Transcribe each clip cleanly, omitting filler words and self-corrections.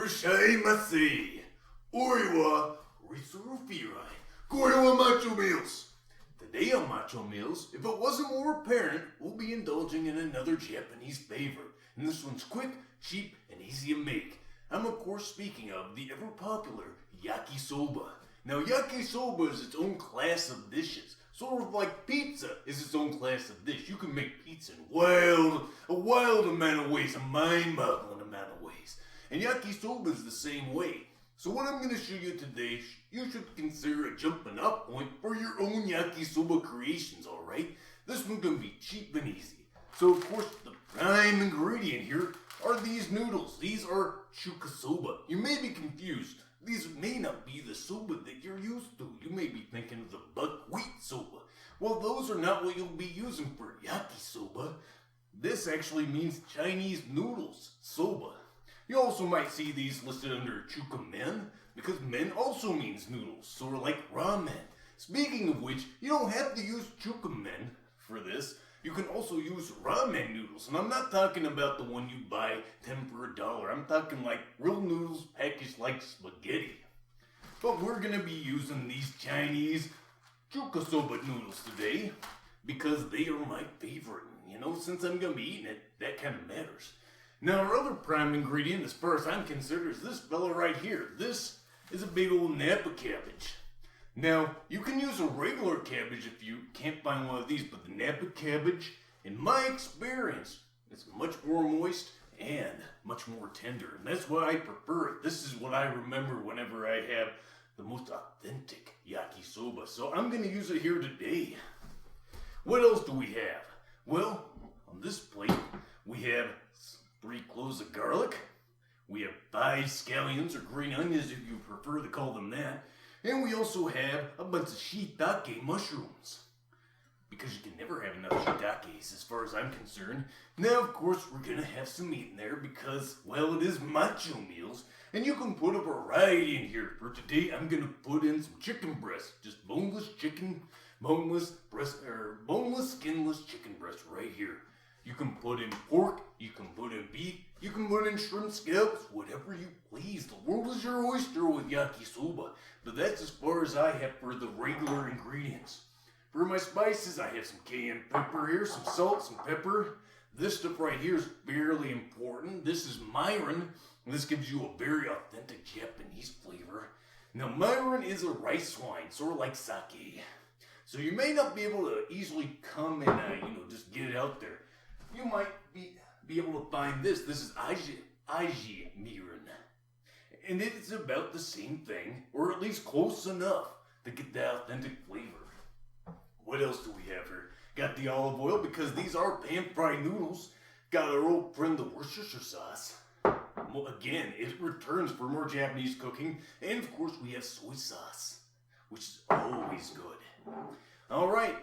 Irashaimase. Oriwa Risurufirai. Korewa Macho Meals. Today on Macho Meals, if it wasn't more apparent, we'll be indulging in another Japanese favorite. And this one's quick, cheap, and easy to make. I'm of course speaking of the ever popular Yakisoba. Now Yakisoba is its own class of dishes. Sort of like pizza is its own class of dish. You can make pizza in a wild amount of ways, a mind-boggling amount of ways. And Yakisoba is the same way. So what I'm going to show you today, you should consider a jumping up point for your own Yakisoba creations, alright? This one's going to be cheap and easy. So of course the prime ingredient here are these noodles. These are chuka-soba. You may be confused. These may not be the soba that you're used to. You may be thinking of the buckwheat soba. Well, those are not what you'll be using for yakisoba. This actually means Chinese noodles, soba. You also might see these listed under chukamen, because men also means noodles, sort of like ramen. Speaking of which, you don't have to use chukamen for this. You can also use ramen noodles, and I'm not talking about the one you buy 10 for $1. I'm talking like real noodles packaged like spaghetti. But we're going to be using these Chinese chuka-soba noodles today because they are my favorite. You know, since I'm going to be eating it, that kind of matters. Now, our other prime ingredient, as far as I'm concerned, is this fella right here. This is a big old Napa cabbage. Now, you can use a regular cabbage if you can't find one of these, but the Napa cabbage, in my experience, is much more moist and much more tender. And that's why I prefer it. This is what I remember whenever I have the most authentic yakisoba. So I'm going to use it here today. What else do we have? Well, on this plate, we have 3 cloves of garlic. We have 5 scallions, or green onions if you prefer to call them that. And we also have a bunch of Shiitake Mushrooms. Because you can never have enough Shiitakes as far as I'm concerned. Now, of course, we're going to have some meat in there because, well, it is Macho Meals. And you can put a variety in here. For today, I'm going to put in some chicken breast. Just boneless chicken, boneless, skinless chicken breast right here. You can put in pork, you can put in beef, you can put in shrimp scallops, whatever you please. The world is your oyster with yakisoba. But that's as far as I have for the regular ingredients. For my spices, I have some cayenne pepper here, some salt, some pepper. This stuff right here is fairly important. This is mirin. This gives you a very authentic Japanese flavor. Now, mirin is a rice wine, sort of like sake. So you may not be able to easily come and, just get it out there. You might be able to find this. This is aji-mirin. And it's about the same thing, or at least close enough to get that authentic flavor. What else do we have here? Got the olive oil, because these are pan-fried noodles. Got our old friend, the Worcester sauce. Well, again, it returns for more Japanese cooking. And of course, we have soy sauce, which is always good. Alright,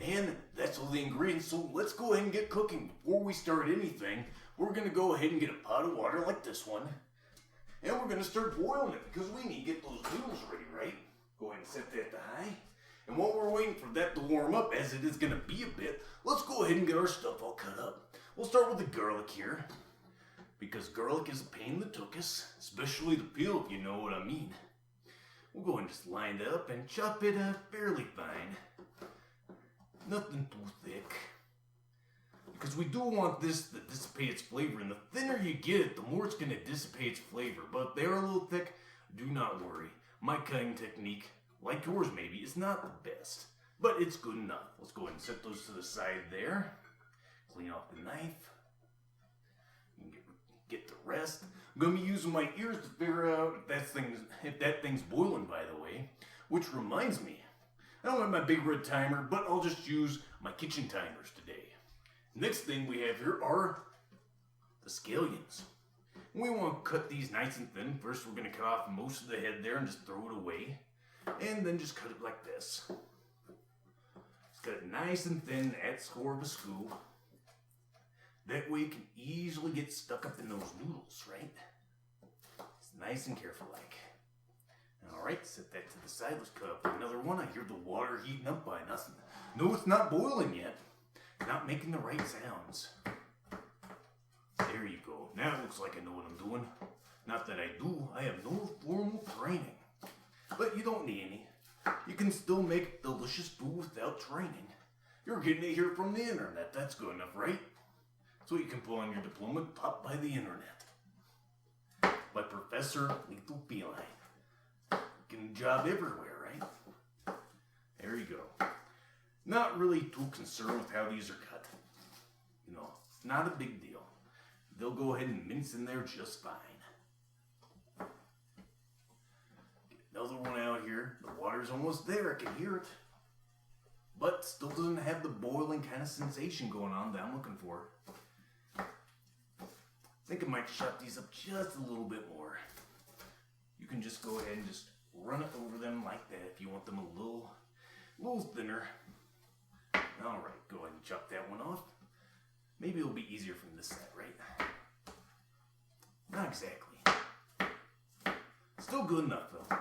and that's all the ingredients, so let's go ahead and get cooking. Before we start anything, we're going to go ahead and get a pot of water like this one. And we're going to start boiling it because we need to get those noodles ready, right? Go ahead and set that to high. And while we're waiting for that to warm up, as it is going to be a bit, let's go ahead and get our stuff all cut up. We'll start with the garlic here, because garlic is a pain in the tuchus, especially the peel, if you know what I mean. We'll go ahead and just line that up and chop it fairly fine. Nothing too thick. Because we do want this to dissipate its flavor, and the thinner you get it, the more it's going to dissipate its flavor. But if they're a little thick, do not worry. My cutting technique, like yours maybe, is not the best, but it's good enough. Let's go ahead and set those to the side there. Clean off the knife. Get the rest. I'm going to be using my ears to figure out if that thing's boiling, by the way. Which reminds me, I don't have my big red timer, but I'll just use my kitchen timers today. Next thing we have here are the scallions. We want to cut these nice and thin. First, we're going to cut off most of the head there and just throw it away. And then just cut it like this. Just cut it nice and thin at score of a scoop. That way it can easily get stuck up in those noodles, right? It's nice and careful like. Alright, set that to the side. Let's cut up another one. I hear the water heating up by us. No, it's not boiling yet. Not making the right sounds. There you go. Now it looks like I know what I'm doing. Not that I do, I have no formal training. But you don't need any. You can still make delicious food without training. You're getting it here from the internet, that's good enough, right? So you can put on your diploma taught by the internet. By Professor LethalFeline. Getting a job everywhere, right? There you go. Not really too concerned with how these are cut. You know, it's not a big deal. They'll go ahead and mince in there just fine. Get another one out here. The water's almost there, I can hear it. But still doesn't have the boiling kind of sensation going on that I'm looking for. I think I might chop these up just a little bit more. You can just go ahead and just run it over them like that if you want them a little thinner. Alright, go ahead and chop that one off. Maybe it'll be easier from this side, right? Not exactly. Still good enough, though.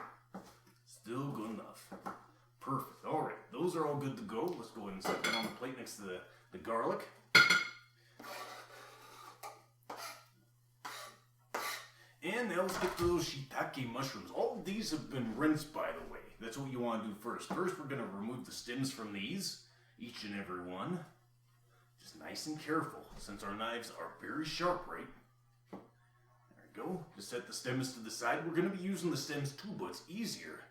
Still good enough. Perfect. Alright, those are all good to go. Let's go ahead and set that on the plate next to the garlic. And now let's get to those Shiitake mushrooms. All of these have been rinsed, by the way. That's what you want to do first. First, we're going to remove the stems from these. Each and every one. Just nice and careful, since our knives are very sharp, right? There we go. Just set the stems to the side. We're going to be using the stems too, but it's easier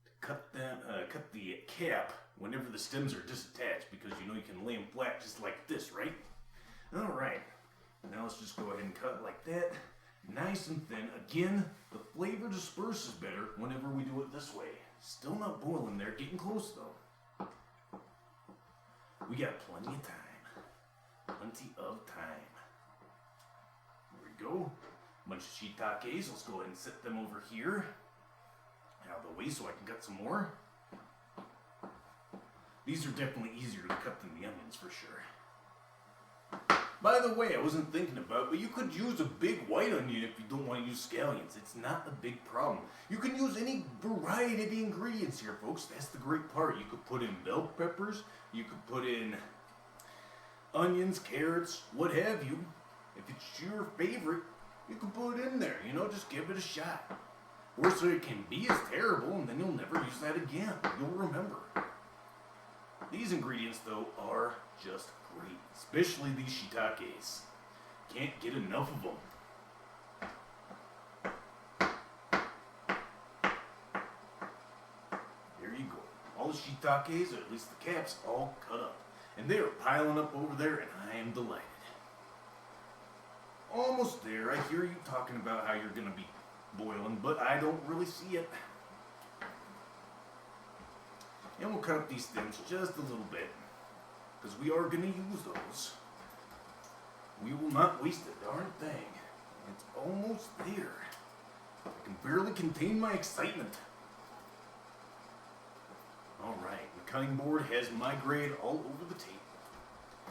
to cut the cap whenever the stems are disattached, because you know you can lay them flat just like this, right? Alright. Now let's just go ahead and cut like that. Nice and thin. Again, the flavor disperses better whenever we do it this way. Still not boiling there. Getting close, though. We got plenty of time. Plenty of time. There we go. A bunch of shiitakes. Let's go ahead and set them over here. Out of the way so I can cut some more. These are definitely easier to cut than the onions for sure. By the way, I wasn't thinking about it, but you could use a big white onion if you don't want to use scallions. It's not a big problem. You can use any variety of ingredients here, folks. That's the great part. You could put in bell peppers. You could put in onions, carrots, what have you. If it's your favorite, you can put it in there. You know, just give it a shot. Worst it can be is terrible, and then you'll never use that again. You'll remember. These ingredients, though, are just great, especially these shiitakes. Can't get enough of them. There you go. All the shiitakes, or at least the caps, all cut up. And they are piling up over there, and I am delighted. Almost there. I hear you talking about how you're going to be boiling, but I don't really see it. And we'll cut up these stems just a little bit, because we are going to use those. We will not waste a darn thing. It's almost there. I can barely contain my excitement. Alright, the cutting board has migrated all over the table.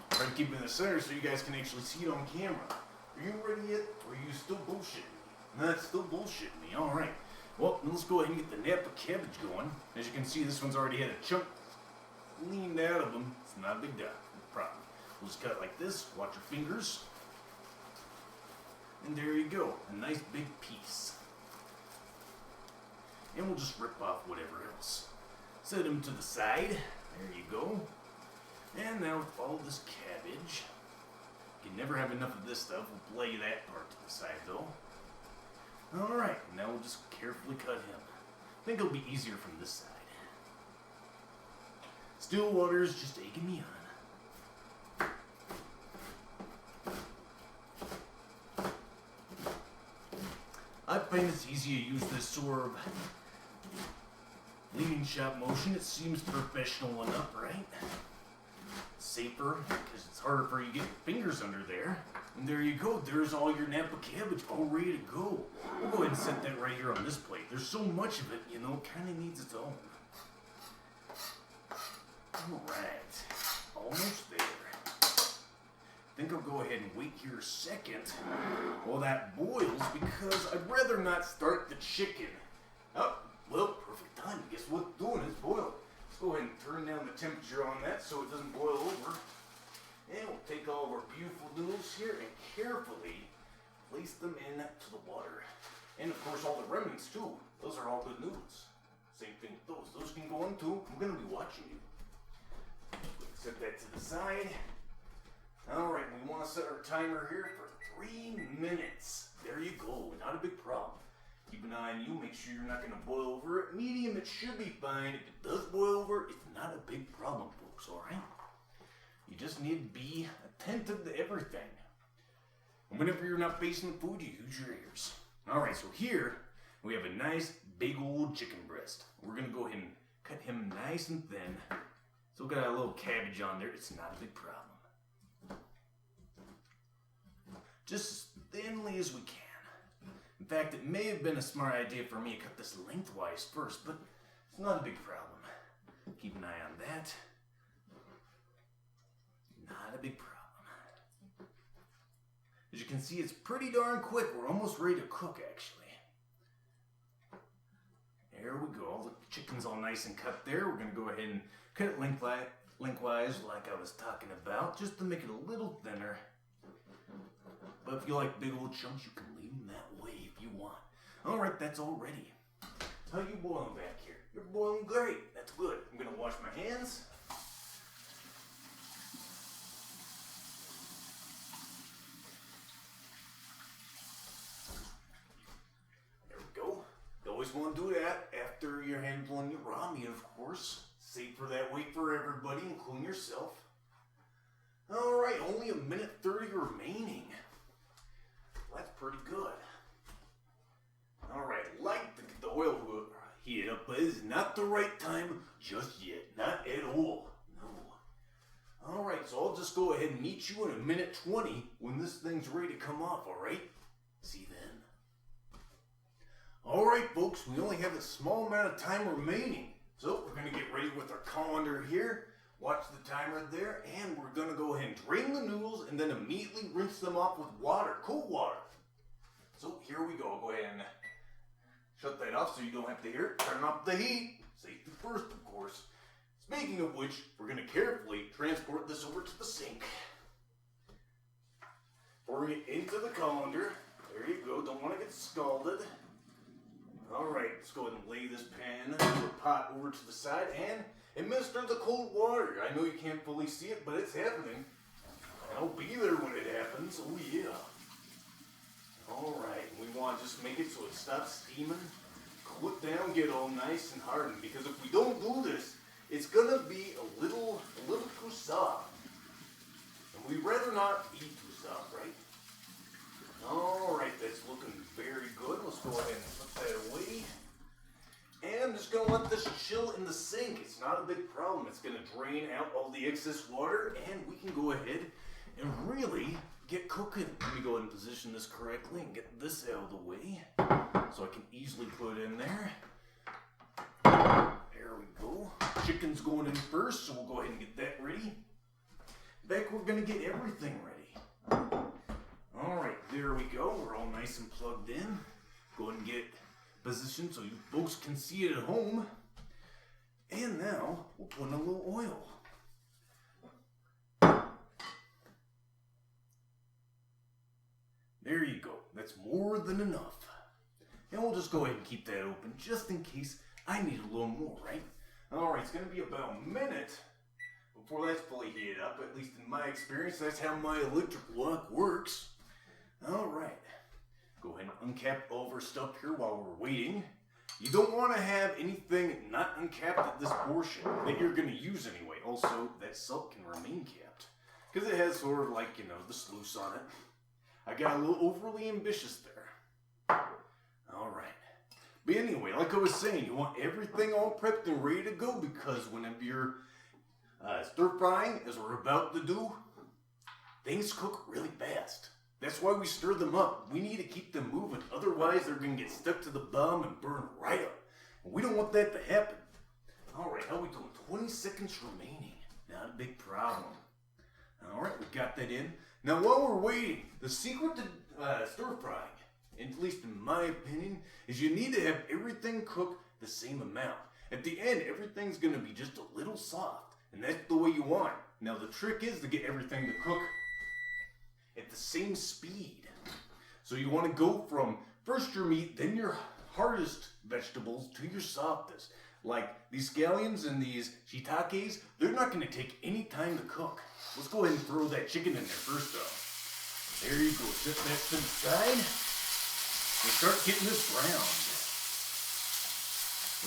Try to keep it in the center so you guys can actually see it on camera. Are you ready yet, or are you still bullshitting me? No, it's still bullshitting me. Alright. Well, let's go ahead and get the Napa Cabbage going. As you can see, this one's already had a chunk leaned out of them. It's not a big problem. We'll just cut it like this. Watch your fingers. And there you go. A nice big piece. And we'll just rip off whatever else. Set them to the side. There you go. And now with all this cabbage, you can never have enough of this stuff. We'll lay that part to the side though. Alright, now we'll just carefully cut him. I think it'll be easier from this side. Still water's just egging me on. I find it's easy to use this sort of leaning shot motion. It seems professional enough, right? Safer, because it's harder for you to get your fingers under there. And there you go. There's all your Napa Cabbage all ready to go. We'll go ahead and set that right here on this plate. There's so much of it, you know, it kind of needs its own. Alright. Almost there. I think I'll go ahead and wait here a second while that boils, because I'd rather not start the chicken. Oh, well, perfect time. Guess what it's doing? It's boiling. Let's go ahead and turn down the temperature on that so it doesn't boil over. And we'll take all of our beautiful noodles here and carefully place them into the water. And of course all the remnants too. Those are all good noodles. Same thing with those. Those can go in too. I'm going to be watching you. Set that to the side. Alright, we want to set our timer here for 3 minutes. There you go. Not a big problem. Keep an eye on you. Make sure you're not going to boil over it. Medium, it should be fine. If it does boil over, it's not a big problem, folks, alright? You just need to be attentive to everything. And whenever you're not facing the food, you use your ears. Alright, so here we have a nice big old chicken breast. We're going to go ahead and cut him nice and thin. Still got a little cabbage on there. It's not a big problem. Just as thinly as we can. In fact, it may have been a smart idea for me to cut this lengthwise first, but it's not a big problem. Keep an eye on that. Not a big problem. As you can see, it's pretty darn quick. We're almost ready to cook, actually. There we go. All the chicken's all nice and cut there. We're going to go ahead and cut it lengthwise like I was talking about, just to make it a little thinner. But if you like big old chunks, you can leave them that way if you want. Alright, that's all ready. How you boiling back here? You're boiling great. That's good. I'm going to wash my hands. There we go. You always want to do that after you're handling your ramen, of course. Save for that wait for everybody, including yourself. Alright, only 1:30 remaining. That's pretty good. Alright, like to get the oil heated up, but it's not the right time just yet. Not at all. No. Alright, so I'll just go ahead and meet you in 1:20 when this thing's ready to come off, alright? See you then. Alright, folks, we only have a small amount of time remaining. So we're going to get ready with our colander here. Watch the timer there, and we're going to go ahead and drain the noodles and then immediately rinse them off with water, cold water. So here we go. Go ahead and shut that off so you don't have to hear it. Turn off the heat. Safety first, of course. Speaking of which, we're going to carefully transport this over to the sink. Pouring it into the colander. There you go. Don't want to get scalded. Alright, let's go ahead and lay this pan or pot over to the side and administer the cold water. I know you can't fully see it, but it's happening. I'll be there when it happens. Oh yeah. Alright, we want to just make it so it stops steaming. Cool it down, get all nice and hardened. Because if we don't do this, it's gonna be a little too soft. And we'd rather not be too soft, right? Alright, that's looking very good. Let's go ahead and put that away. And I'm just going to let this chill in the sink. It's not a big problem. It's going to drain out all the excess water, and we can go ahead and really get cooking. Let me go ahead and position this correctly and get this out of the way so I can easily put it in there. There we go. Chicken's going in first, so we'll go ahead and get that ready. Back, we're going to get everything ready. Alright, there we go. We're all nice and plugged in. Go ahead and get positioned so you folks can see it at home. And now, we'll put in a little oil. There you go. That's more than enough. And we'll just go ahead and keep that open just in case I need a little more, right? Alright, it's going to be about a minute before that's fully heated up. At least in my experience, that's how my electric wok works. Alright, go ahead and uncap all of our stuff here while we're waiting. You don't want to have anything not uncapped at this portion that you're going to use anyway. Also, that salt can remain capped because it has sort of like, the sluice on it. I got a little overly ambitious there. Alright, but anyway, like I was saying, you want everything all prepped and ready to go because whenever you're stir frying, as we're about to do, things cook really fast. That's why we stir them up. We need to keep them moving. Otherwise, they're going to get stuck to the bottom and burn right up. And we don't want that to happen. Alright, how are we doing? 20 seconds remaining. Not a big problem. Alright, we got that in. Now, while we're waiting, the secret to stir frying, at least in my opinion, is you need to have everything cook the same amount. At the end, everything's going to be just a little soft. And that's the way you want it. Now, the trick is to get everything to cook at the same speed. So you want to go from first your meat, then your hardest vegetables to your softest. Like these scallions and these shiitakes, they're not going to take any time to cook. Let's go ahead and throw that chicken in there first though. There you go, set that to the side and start getting this browned.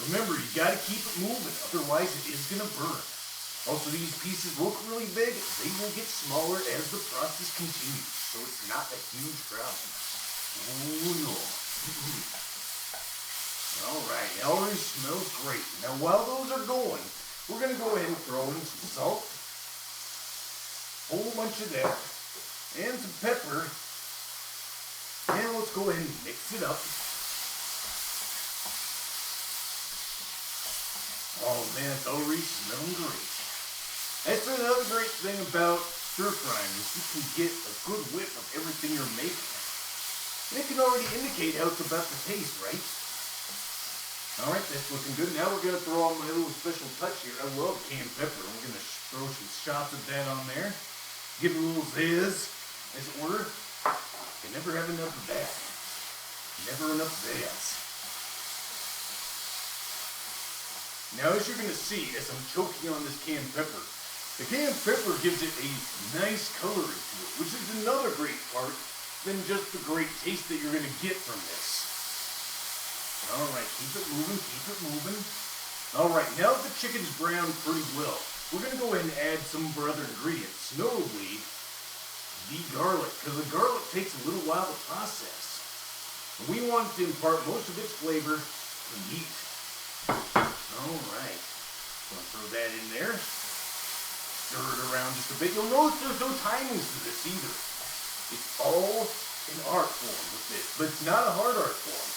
Remember, you got to keep it moving, otherwise it is going to burn. Also, these pieces look really big. They will get smaller as the process continues, so it's not a huge problem. Oh no. Alright, it already smells great. Now while those are going, we're going to go ahead and throw in some salt, a whole bunch of that, and some pepper, and let's go ahead and mix it up. Oh man, it's already smelling great. That's another great thing about stir frying is you can get a good whiff of everything you're making. And it can already indicate how it's about to taste, right? Alright, that's looking good. Now we're going to throw on my little special touch here. I love cayenne pepper. We're going to throw some shots of that on there. Give it a little zizz, as it were. You can never have enough of that. Never enough zazz. Now as you're going to see, as I'm choking on this cayenne pepper, the cayenne pepper gives it a nice coloring to it, which is another great part than just the great taste that you're going to get from this. Alright, keep it moving, keep it moving. Alright, now that the chicken's browned pretty well, we're going to go ahead and add some of our other ingredients, notably the garlic, because the garlic takes a little while to process. And we want to impart most of its flavor to meat. Alright, so I'll throw that in there. Stir it around just a bit. You'll notice there's no timings to this either. It's all an art form with this, but it's not a hard art form.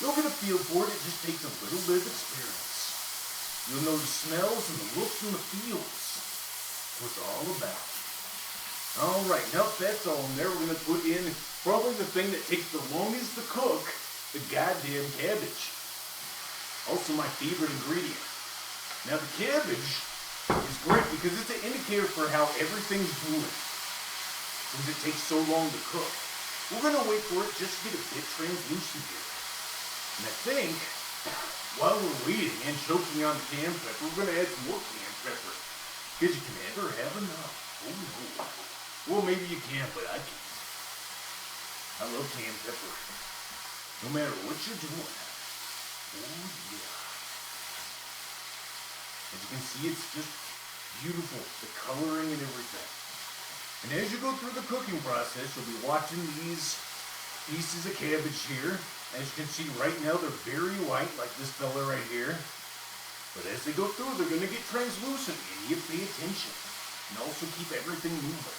You'll get a feel for it, it just takes a little bit of experience. You'll know the smells and the looks and the feels. What it's all about. Alright, now if that's all in there, we're going to put in probably the thing that takes the longest to cook, the goddamn cabbage. Also my favorite ingredient. Now the cabbage is great because it's an indicator for how everything's doing. Since it takes so long to cook. We're going to wait for it just to get a bit translucent here. And I think, while we're waiting and choking on the cayenne pepper, we're going to add some more cayenne pepper. Because you can never have enough. Oh no. Well, maybe you can, but I can't. I love cayenne pepper. No matter what you're doing. Oh yeah. As you can see, it's just beautiful. The coloring and everything. And as you go through the cooking process, you'll be watching these pieces of cabbage here. As you can see right now, they're very white, like this fella right here. But as they go through, they're going to get translucent, and you pay attention. And also keep everything moving.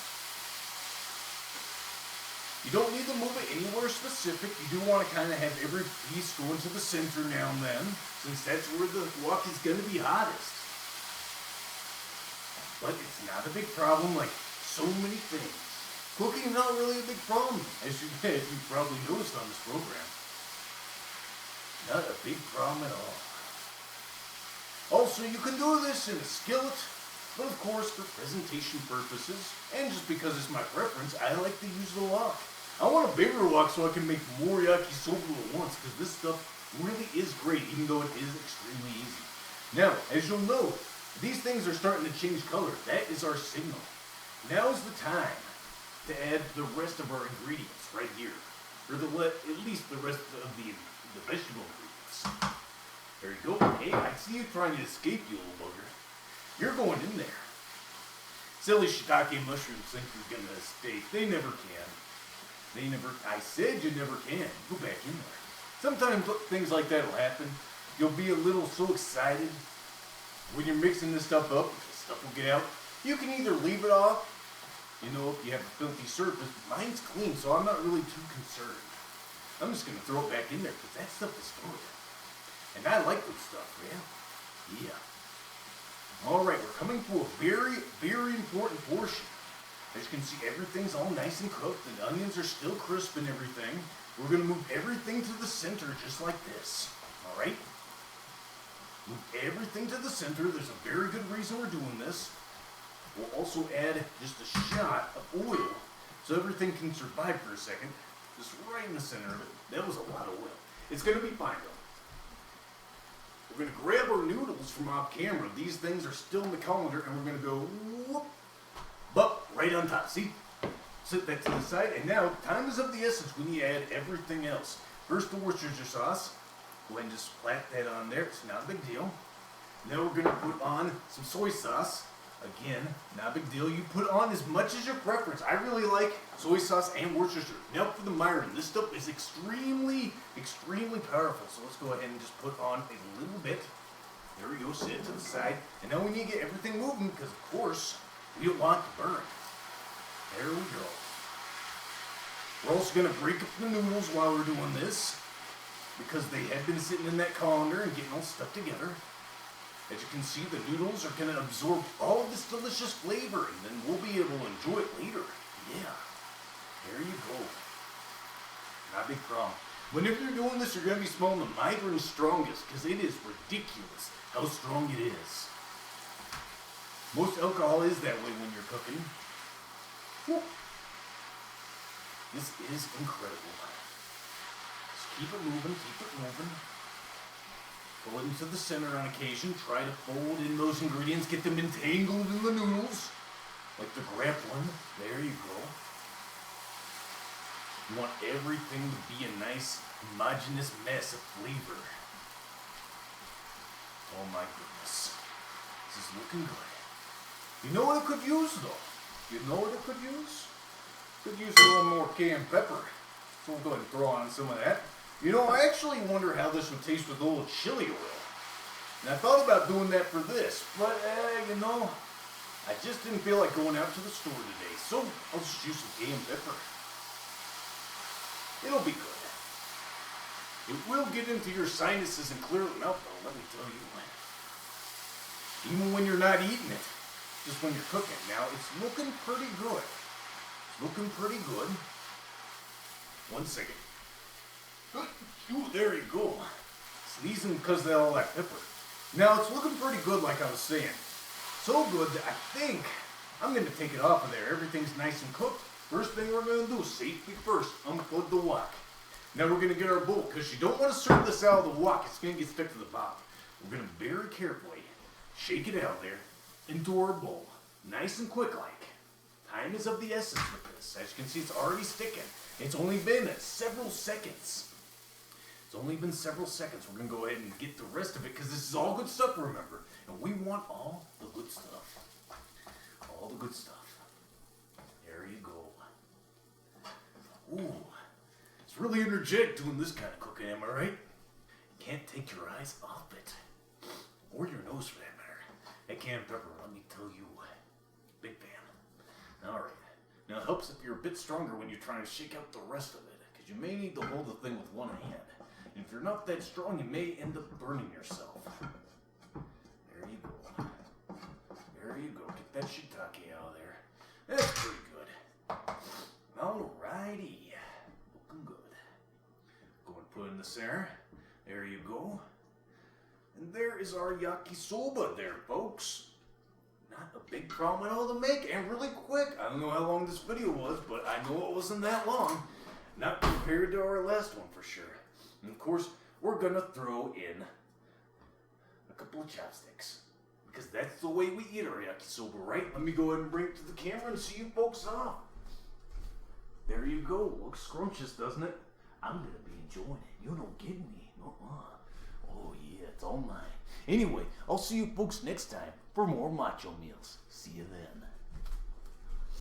You don't need to move it anywhere specific. You do want to kind of have every piece go into the center now and then, since that's where the wok is going to be hottest. But it's not a big problem like so many things. Cooking is not really a big problem, as you probably noticed on this program. Not a big problem at all. Also, you can do this in a skillet, but of course for presentation purposes, and just because it's my preference, I like to use the wok. I want a bigger wok so I can make more yakisoba at once, because this stuff really is great, even though it is extremely easy. Now, as you'll note, these things are starting to change color. That is our signal. Now is the time to add the rest of our ingredients right here. Or at least the rest of the vegetable ingredients. There you go. Hey, I see you trying to escape, you little bugger. You're going in there. Silly Shiitake Mushrooms think you're gonna escape. They never can. I said you never can. Go back in there. Sometimes things like that will happen. You'll be a little so excited when you're mixing this stuff up, the stuff will get out. You can either leave it off, you know, if you have a filthy surface. Mine's clean, so I'm not really too concerned. I'm just going to throw it back in there because that stuff is good. And I like good stuff, man. Yeah. Alright, we're coming to a very, very important portion. As you can see, everything's all nice and cooked. The onions are still crisp and everything. We're going to move everything to the center just like this. Alright? Move everything to the center. There's a very good reason we're doing this. We'll also add just a shot of oil so everything can survive for a second. Just right in the center of it. That was a lot of oil. It's going to be fine though. We're going to grab our noodles from off camera. These things are still in the colander, and we're going to go whoop, but right on top. See? Set that to the side, and now time is of the essence. We need to add everything else. First, the Worcestershire sauce. Go ahead and just splat that on there. It's not a big deal. Now we're going to put on some soy sauce. Again, not a big deal. You put on as much as your preference. I really like soy sauce and Worcestershire. Now for the mirin. This stuff is extremely, extremely powerful. So let's go ahead and just put on a little bit. There we go. Set it to the side. And now we need to get everything moving because, of course, we don't want it to burn. There we go. We're also going to break up the noodles while we're doing this because they had been sitting in that colander and getting all stuck together. As you can see, the noodles are going to absorb all of this delicious flavor, and then we'll be able to enjoy it later. Yeah. There you go. Not a big problem. Whenever you're doing this, you're going to be smelling the mirin strongest because it is ridiculous how strong it is. Most alcohol is that way when you're cooking. Woo. This is incredible. Just keep it moving, keep it moving. Pull it into the center on occasion. Try to fold in those ingredients. Get them entangled in the noodles. Like the grappling. There you go. You want everything to be a nice, homogeneous mess of flavor. Oh my goodness. This is looking good. You know what it could use though? You know what it could use? Could use a little more cayenne pepper. So we'll go ahead and throw on some of that. You know, I actually wonder how this would taste with a little chili oil. And I thought about doing that for this, but you know, I just didn't feel like going out to the store today. So I'll just use some cayenne pepper. It'll be good. It will get into your sinuses and clear them out though, let me tell you. Even when you're not eating it, just when you're cooking. Now, it's looking pretty good. It's looking pretty good. 1 second. Ooh, there you go. Sneezing because of all that pepper. Now, it's looking pretty good like I was saying. So good that I think I'm going to take it off of there. Everything's nice and cooked. First thing we're going to do, safety first, unplug the wok. Now we're going to get our bowl, because you don't want to serve this out of the wok. It's going to get stuck to the bottom. We're going to very carefully shake it out there into our bowl. Nice and quick like. Time is of the essence with this. As you can see, it's already sticking. It's only been several seconds. It's only been several seconds. We're going to go ahead and get the rest of it, because this is all good stuff, remember. And we want all the good stuff. All the good stuff. There you go. Ooh. It's really energetic doing this kind of cooking, am I right? You can't take your eyes off it. Or your nose for that matter. That cayenne pepper, let me tell you. Big fan. Alright. Now it helps if you're a bit stronger when you're trying to shake out the rest of it. Because you may need to hold the thing with one hand. And if you're not that strong, you may end up burning yourself. There you go. There you go. Get that shiitake out of there. That's pretty good. Alrighty. Looking good. Go and put it in the center. There you go. And there is our yakisoba there, folks. Not a big problem at all to make, and really quick. I don't know how long this video was, but I know it wasn't that long. Not compared to our last one for sure. And of course, we're gonna throw in a couple of chopsticks. Because that's the way we eat our yakisoba, right? Let me go ahead and bring it to the camera and see you folks off. There you go. Looks scrumptious, doesn't it? I'm gonna be enjoying it. You don't get me. Oh yeah, it's all mine. Anyway, I'll see you folks next time for more Macho Meals. See you then.